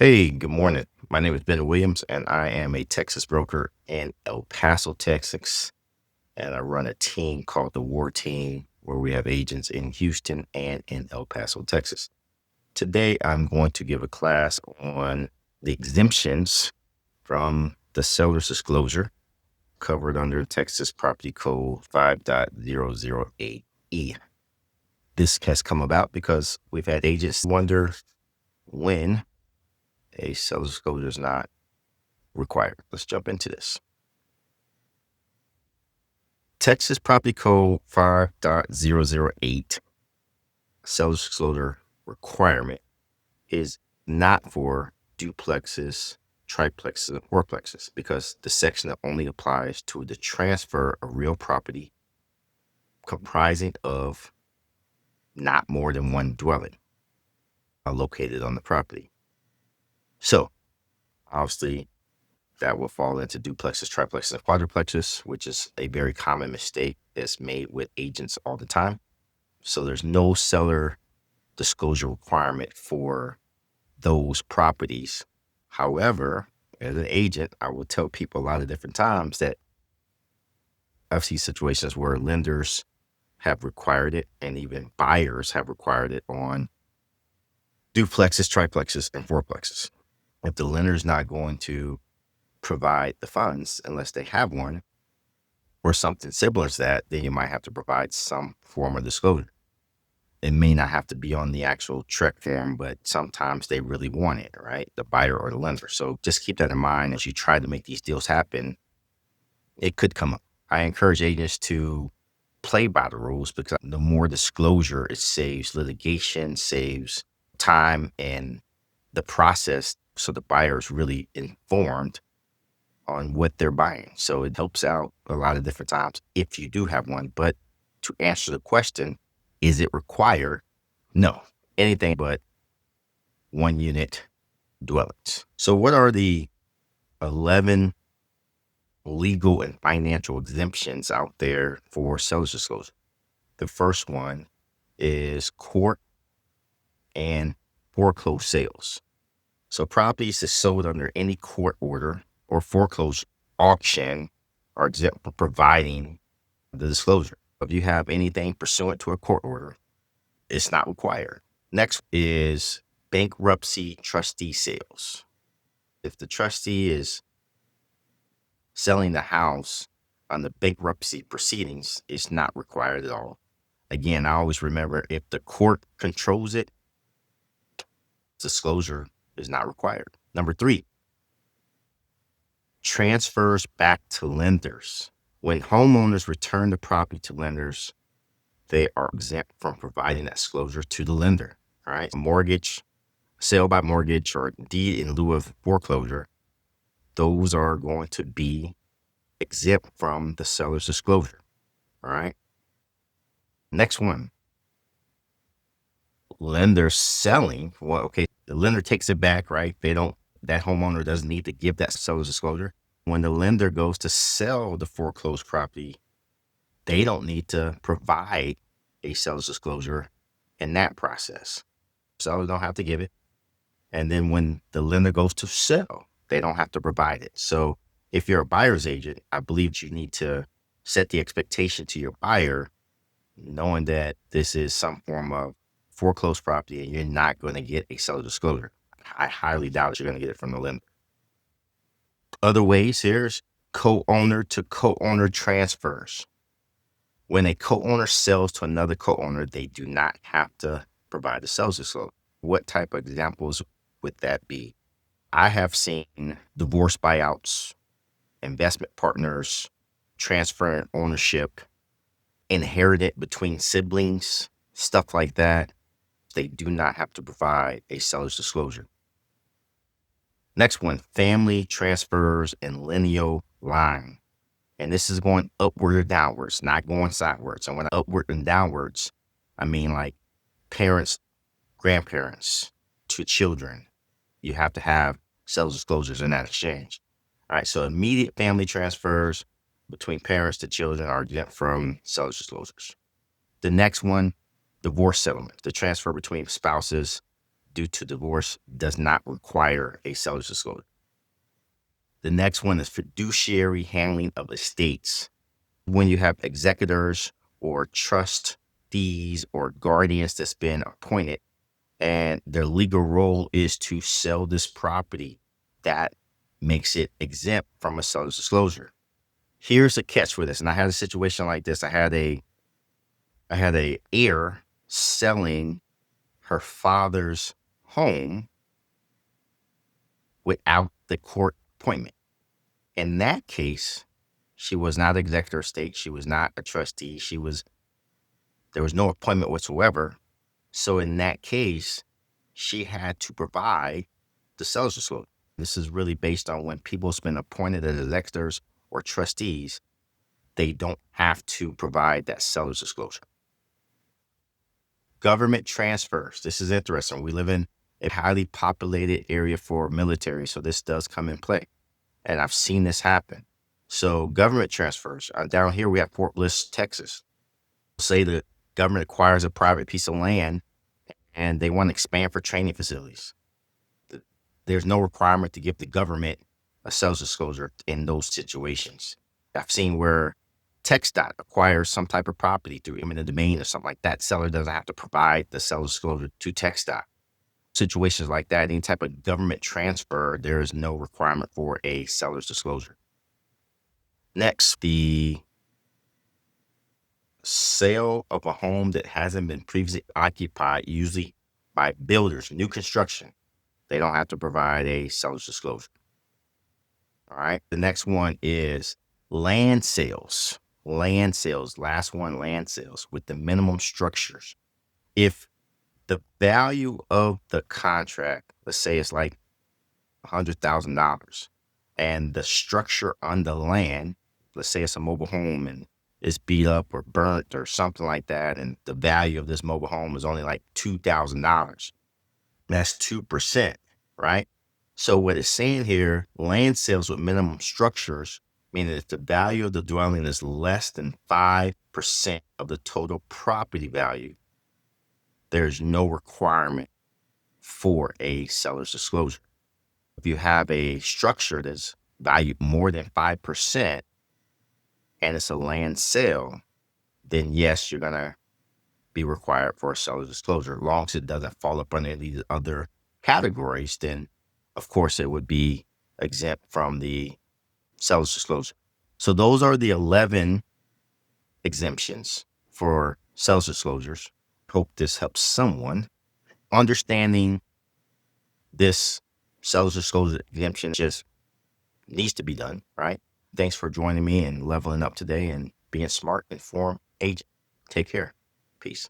Hey, good morning. My name is Ben Williams, and I am a Texas broker in El Paso, Texas. And I run a team called the War Team, where we have agents in Houston and in El Paso, Texas. Today, I'm going to give a class on the exemptions from the seller's disclosure covered under Texas Property Code 5.008E. This has come about because we've had agents wonder when a seller's disclosure is not required. Let's jump into this. Texas Property Code 5.008 seller's disclosure requirement is not for duplexes, triplexes, and fourplexes because the section only applies to the transfer of real property comprising of not more than one dwelling located on the property. So, obviously, that will fall into duplexes, triplexes, and quadruplexes, which is a very common mistake that's made with agents all the time. So there's no seller disclosure requirement for those properties. However, as an agent, I will tell people a lot of different times that I've seen situations where lenders have required it and even buyers have required it on duplexes, triplexes, and fourplexes. If the lender is not going to provide the funds unless they have one or something similar to that, then you might have to provide some form of disclosure. It may not have to be on the actual TREC form, but sometimes they really want it, right? The buyer or the lender. So just keep that in mind as you try to make these deals happen. It could come up. I encourage agents to play by the rules because the more disclosure, it saves litigation, saves time and the process. So the buyer is really informed on what they're buying. So it helps out a lot of different times if you do have one. But to answer the question, is it required? No, anything but one unit dwellings. So what are the 11 legal and financial exemptions out there for seller's disclosure? The first one is court and foreclosed sales. So properties that's sold under any court order or foreclosed auction are exempt from providing the disclosure. If you have anything pursuant to a court order, it's not required. Next is bankruptcy trustee sales. If the trustee is selling the house on the bankruptcy proceedings, it's not required at all. Again, I always remember if the court controls it, disclosure is not required. Number 3, transfers back to lenders. When homeowners return the property to lenders, they are exempt from providing that disclosure to the lender. All right. Mortgage, sale by mortgage, or deed in lieu of foreclosure, those are going to be exempt from the seller's disclosure. All right. Next one, lender selling. Well, okay, the lender takes it back, right? That homeowner doesn't need to give that seller's disclosure. When the lender goes to sell the foreclosed property, they don't need to provide a seller's disclosure in that process. Sellers don't have to give it. And then when the lender goes to sell, they don't have to provide it. So if you're a buyer's agent, I believe you need to set the expectation to your buyer, knowing that this is some form of foreclosed property and you're not going to get a seller disclosure. I highly doubt you're going to get it from the lender. Other ways, here's co-owner to co-owner transfers. When a co-owner sells to another co-owner, they do not have to provide the seller's disclosure. What type of examples would that be? I have seen divorce buyouts, investment partners, transferring ownership, inherited between siblings, stuff like that. They do not have to provide a seller's disclosure. Next one, family transfers and lineal line. And this is going upward or downwards, not going sideways. And when upward and downwards, I mean like parents, grandparents to children. You have to have seller's disclosures in that exchange. All right, so immediate family transfers between parents to children are exempt from seller's disclosures. The next one, divorce settlement, the transfer between spouses due to divorce does not require a seller's disclosure. The next one is fiduciary handling of estates. When you have executors or trustees or guardians that's been appointed and their legal role is to sell this property, that makes it exempt from a seller's disclosure. Here's a catch for this. And I had a situation like this. I had a heir selling her father's home without the court appointment. In that case, she was not executor of estate. She was not a trustee. There was no appointment whatsoever. So in that case, she had to provide the seller's disclosure. This is really based on when people's been appointed as executors or trustees, they don't have to provide that seller's disclosure. Government transfers. This is interesting. We live in a highly populated area for military, so this does come in play. And I've seen this happen. So government transfers. Down here, we have Fort Bliss, Texas. Say the government acquires a private piece of land and they want to expand for training facilities. There's no requirement to give the government a seller's disclosure in those situations. I've seen where TxDOT acquires some type of property through eminent domain or something like that. Seller doesn't have to provide the seller's disclosure to TxDOT. Situations like that, any type of government transfer, there is no requirement for a seller's disclosure. Next, the sale of a home that hasn't been previously occupied, usually by builders, new construction. They don't have to provide a seller's disclosure. All right. The next one is land sales. Land sales. Last one, land sales with the minimum structures. If the value of the contract, let's say it's like $100,000, and the structure on the land, let's say it's a mobile home and it's beat up or burnt or something like that, and the value of this mobile home is only like $2,000. That's 2%, right? So what it's saying here, land sales with minimum structures, meaning if the value of the dwelling is less than 5% of the total property value, there's no requirement for a seller's disclosure. If you have a structure that's valued more than 5% and it's a land sale, then yes, you're going to be required for a seller's disclosure. As long as it doesn't fall up under these other categories, then of course it would be exempt from the seller's disclosure. So those are the 11 exemptions for seller's disclosures. Hope this helps someone. Understanding this seller's disclosure exemption just needs to be done, right? Thanks for joining me and leveling up today and being smart, informed agent. Take care. Peace.